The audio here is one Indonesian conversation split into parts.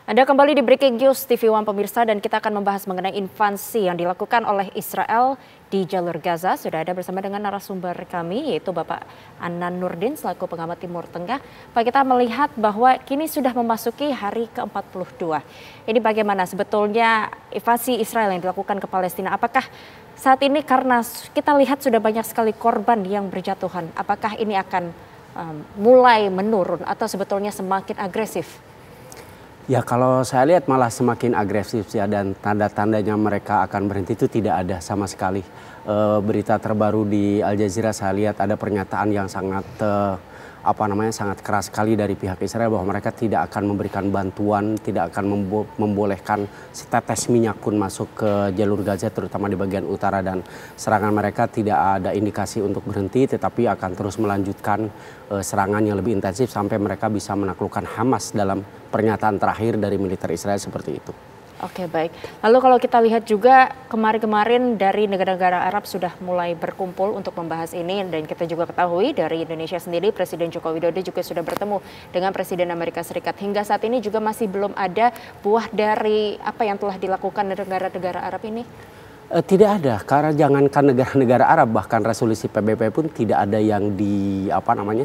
Anda kembali di Breaking News TV One pemirsa, dan kita akan membahas mengenai invasi yang dilakukan oleh Israel di jalur Gaza. Sudah ada bersama dengan narasumber kami yaitu Bapak Anan Nurdin selaku pengamat Timur Tengah. Pak, kita melihat bahwa kini sudah memasuki hari ke-42. Ini bagaimana sebetulnya invasi Israel yang dilakukan ke Palestina? Apakah saat ini karena kita lihat sudah banyak sekali korban yang berjatuhan, apakah ini akan mulai menurun atau sebetulnya semakin agresif? Ya, kalau saya lihat malah semakin agresif ya, dan tanda-tandanya mereka akan berhenti itu tidak ada sama sekali. Berita terbaru di Al Jazeera saya lihat ada pernyataan yang sangat sangat keras sekali dari pihak Israel bahwa mereka tidak akan memberikan bantuan, tidak akan membolehkan setetes minyak pun masuk ke jalur Gaza, terutama di bagian utara, dan serangan mereka tidak ada indikasi untuk berhenti, tetapi akan terus melanjutkan serangan yang lebih intensif sampai mereka bisa menaklukkan Hamas dalam pernyataan terakhir dari militer Israel seperti itu. Oke, baik. Lalu kalau kita lihat juga kemarin dari negara-negara Arab sudah mulai berkumpul untuk membahas ini, dan kita juga ketahui dari Indonesia sendiri Presiden Joko Widodo juga sudah bertemu dengan Presiden Amerika Serikat. Hingga saat ini juga masih belum ada buah dari apa yang telah dilakukan negara-negara Arab ini. Tidak ada, karena jangankan negara-negara Arab, bahkan resolusi PBB pun tidak ada yang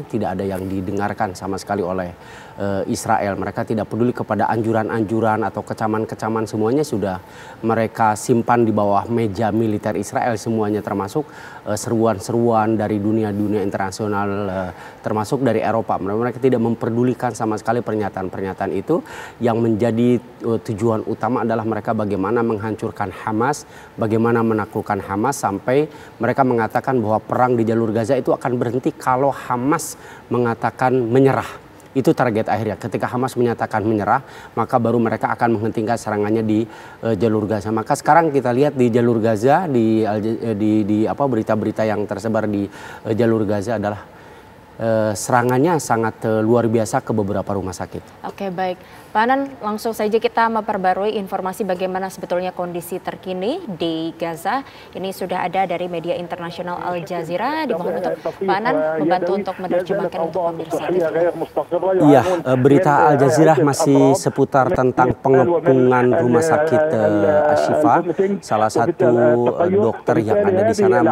tidak ada yang didengarkan sama sekali oleh Israel. Mereka tidak peduli kepada anjuran-anjuran atau kecaman-kecaman, semuanya sudah mereka simpan di bawah meja militer Israel semuanya, termasuk seruan-seruan dari dunia internasional, termasuk dari Eropa. Mereka tidak memperdulikan sama sekali pernyataan-pernyataan itu. Yang menjadi tujuan utama adalah mereka bagaimana menghancurkan Hamas, bagaimana menaklukkan Hamas, sampai mereka mengatakan bahwa perang di jalur Gaza itu akan berhenti kalau Hamas mengatakan menyerah. Itu target akhirnya. Ketika Hamas menyatakan menyerah, maka baru mereka akan menghentikan serangannya di jalur Gaza. Maka sekarang kita lihat di jalur Gaza, di berita-berita yang tersebar di jalur Gaza adalah serangannya sangat luar biasa ke beberapa rumah sakit. Oke, baik. Pak Anan, langsung saja kita memperbarui informasi bagaimana sebetulnya kondisi terkini di Gaza. Ini sudah ada dari media internasional Al Jazeera. Dimohon untuk Pak Anan membantu untuk menerjemahkan untuk pemirsa. Iya, berita Al Jazeera masih seputar tentang pengepungan rumah sakit Ashifa. Salah satu dokter yang ada di sana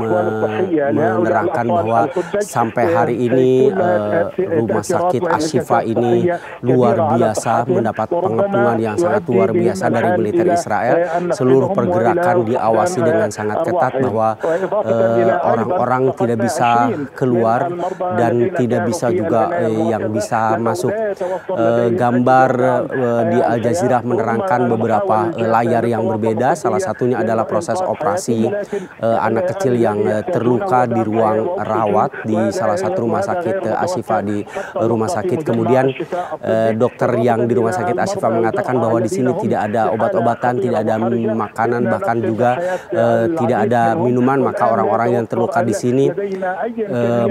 menerangkan bahwa sampai hari ini rumah sakit Ashifa ini luar biasa mendapat pengepungan yang sangat luar biasa dari militer Israel. Seluruh pergerakan diawasi dengan sangat ketat, bahwa orang-orang tidak bisa keluar dan tidak bisa juga yang bisa masuk. Gambar di Al Jazeera menerangkan beberapa layar yang berbeda. Salah satunya adalah proses operasi anak kecil yang terluka di ruang rawat di salah satu rumah sakit Ashifa di rumah sakit. Kemudian dokter yang di rumah sakit Ashifa mengatakan bahwa di sini tidak ada obat-obatan, tidak ada makanan, bahkan juga tidak ada minuman. Maka orang-orang yang terluka di sini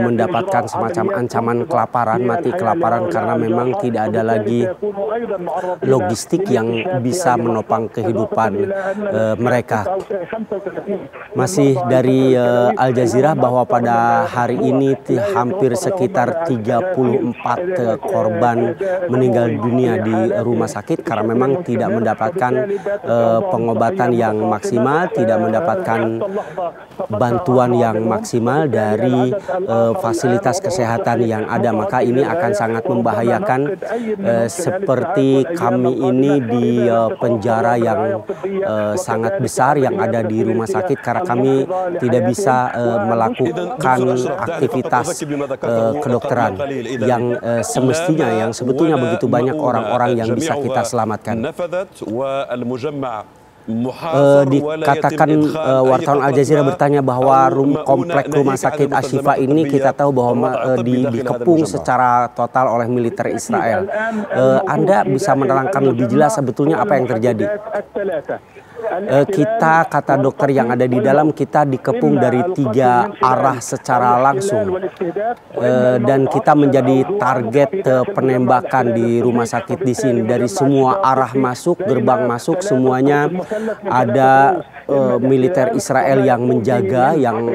mendapatkan semacam ancaman kelaparan, mati kelaparan, karena memang tidak ada lagi logistik yang bisa menopang kehidupan mereka. Masih dari Al Jazeera bahwa pada hari ini hampir sekitar 34 korban meninggal dunia di rumah sakit karena memang tidak mendapatkan pengobatan yang maksimal, tidak mendapatkan bantuan yang maksimal dari fasilitas kesehatan yang ada. Maka ini akan sangat membahayakan, seperti kami ini di penjara yang sangat besar yang ada di rumah sakit, karena kami tidak bisa melakukan aktivitas kedokteran yang semestinya, yang sebetulnya begitu banyak orang-orang yang bisa kita selamatkan. Dikatakan wartawan Al Jazeera bertanya bahwa komplek rumah sakit Ashifa ini kita tahu bahwa dikepung secara total oleh militer Israel. Anda bisa menerangkan lebih jelas sebetulnya apa yang terjadi? kita, kata dokter yang ada di dalam, kita dikepung dari 3 arah secara langsung. Dan kita menjadi target penembakan di rumah sakit di sini. Dari semua arah masuk, gerbang masuk, semuanya ada militer Israel yang menjaga, yang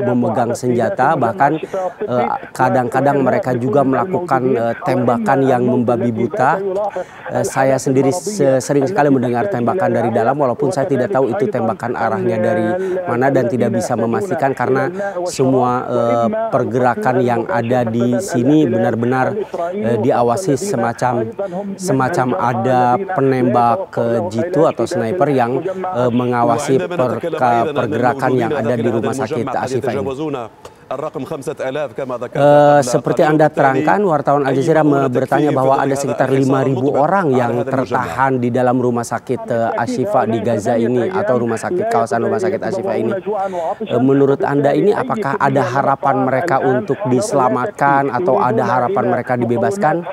memegang senjata. Bahkan kadang-kadang mereka juga melakukan tembakan yang membabi buta. Saya sendiri sering sekali mendengar tembakan dari dalam, walaupun saya tidak tahu itu tembakan arahnya dari mana dan tidak bisa memastikan karena semua pergerakan yang ada di sini benar-benar diawasi, semacam ada penembak jitu atau sniper yang mengawasi pergerakan yang ada di rumah sakit Ashifa ini. Seperti Anda terangkan, wartawan Al Jazeera bertanya bahwa ada sekitar 5.000 orang yang tertahan di dalam rumah sakit Ashifa di Gaza ini, atau kawasan rumah sakit Ashifa ini. Menurut Anda ini, apakah ada harapan mereka untuk diselamatkan atau ada harapan mereka dibebaskan?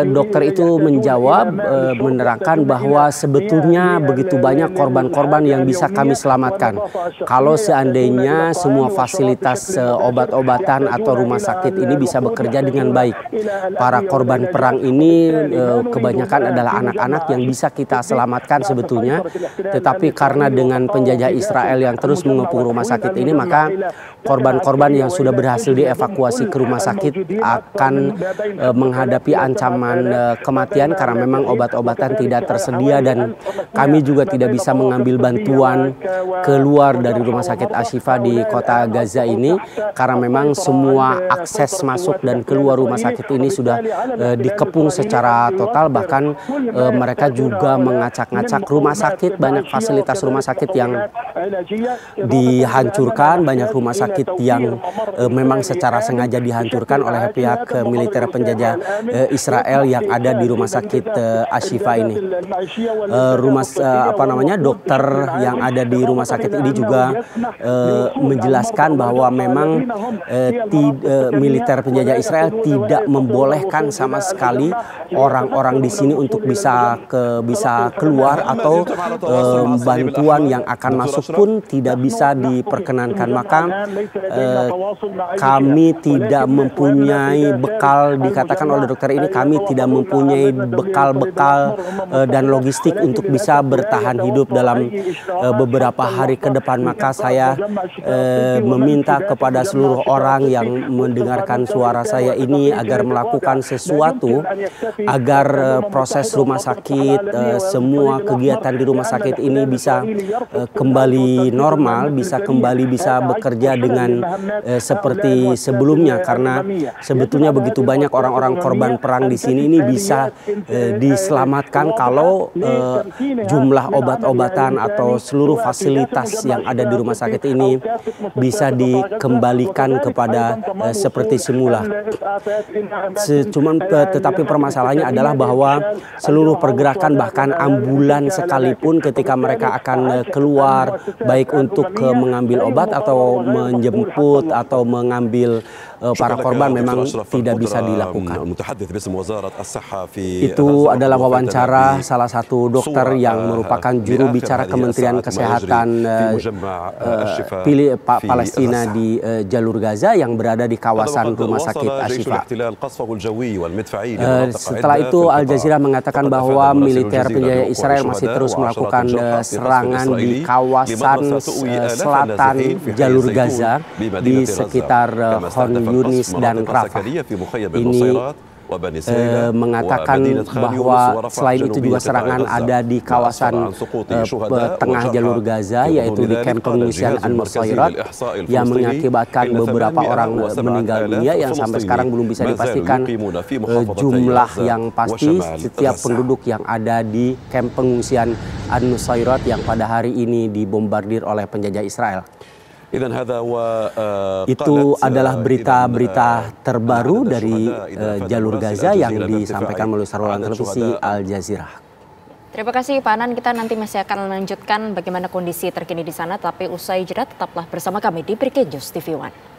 Dokter itu menjawab, menerangkan bahwa sebetulnya begitu banyak korban-korban yang bisa kami selamatkan. Kalau seandainya semua fasilitas obat-obatan atau rumah sakit ini bisa bekerja dengan baik. Para korban perang ini kebanyakan adalah anak-anak yang bisa kita selamatkan sebetulnya. Tetapi karena dengan penjajah Israel yang terus mengepung rumah sakit ini, maka korban-korban yang sudah berhasil dievakuasi ke rumah sakit akan menghadapi ancaman kematian karena memang obat-obatan tidak tersedia, dan kami juga tidak bisa mengambil bantuan keluar dari rumah sakit Ashifa di kota Gaza ini karena memang semua akses masuk dan keluar rumah sakit ini sudah dikepung secara total. Bahkan mereka juga mengacak-ngacak rumah sakit, banyak fasilitas rumah sakit yang dihancurkan, banyak rumah sakit yang memang secara sengaja dihancurkan oleh pihak militer penjajah Israel yang ada di rumah sakit Ashifa ini. Dokter yang ada di rumah sakit ini juga menjelaskan bahwa memang militer penjajah Israel tidak membolehkan sama sekali orang-orang di sini untuk bisa keluar, atau bantuan yang akan masuk pun tidak bisa diperkenankan. Maka kami tidak mempunyai bekal, dikatakan oleh dokter ini, kami tidak mempunyai bekal-bekal dan logistik untuk bisa bertahan hidup dalam beberapa hari ke depan. Maka saya meminta kepada seluruh orang yang mendengarkan suara saya ini agar melakukan sesuatu agar proses rumah sakit, semua kegiatan di rumah sakit ini bisa kembali normal, bisa bekerja dengan seperti sebelumnya, karena sebetulnya begitu banyak orang-orang korban perang di sini ini bisa diselamatkan kalau jumlah obat-obatan atau seluruh fasilitas yang ada di rumah sakit ini bisa dikembalikan kepada seperti semula. Tetapi permasalahannya adalah bahwa seluruh pergerakan, bahkan ambulans sekalipun ketika mereka akan keluar, baik untuk mengambil obat atau menjemput atau mengambil para korban, memang tidak bisa dilakukan. Itu adalah wawancara salah satu dokter yang merupakan juru bicara Kementerian Kesehatan Palestina di jalur Gaza yang berada di kawasan rumah sakit Ashifa. Setelah itu Al Jazeera mengatakan bahwa militer penjajah Israel masih terus melakukan serangan di kawasan selatan jalur Gaza di sekitar Khan Yunis dan Rafah. Ini mengatakan bahwa selain itu juga serangan ada di kawasan tengah jalur Gaza, yaitu di kamp pengungsian An-Nusairat, yang mengakibatkan beberapa orang meninggal dunia yang sampai sekarang belum bisa dipastikan jumlah yang pasti setiap penduduk yang ada di kamp pengungsian An-Nusairat yang pada hari ini dibombardir oleh penjajah Israel. Itu adalah berita-berita terbaru dari jalur Gaza yang disampaikan melalui saluran televisi Al Jazeera. Terima kasih Pak Anan, kita nanti masih akan melanjutkan bagaimana kondisi terkini di sana, tapi usai jeda tetaplah bersama kami di Breaking News TV One.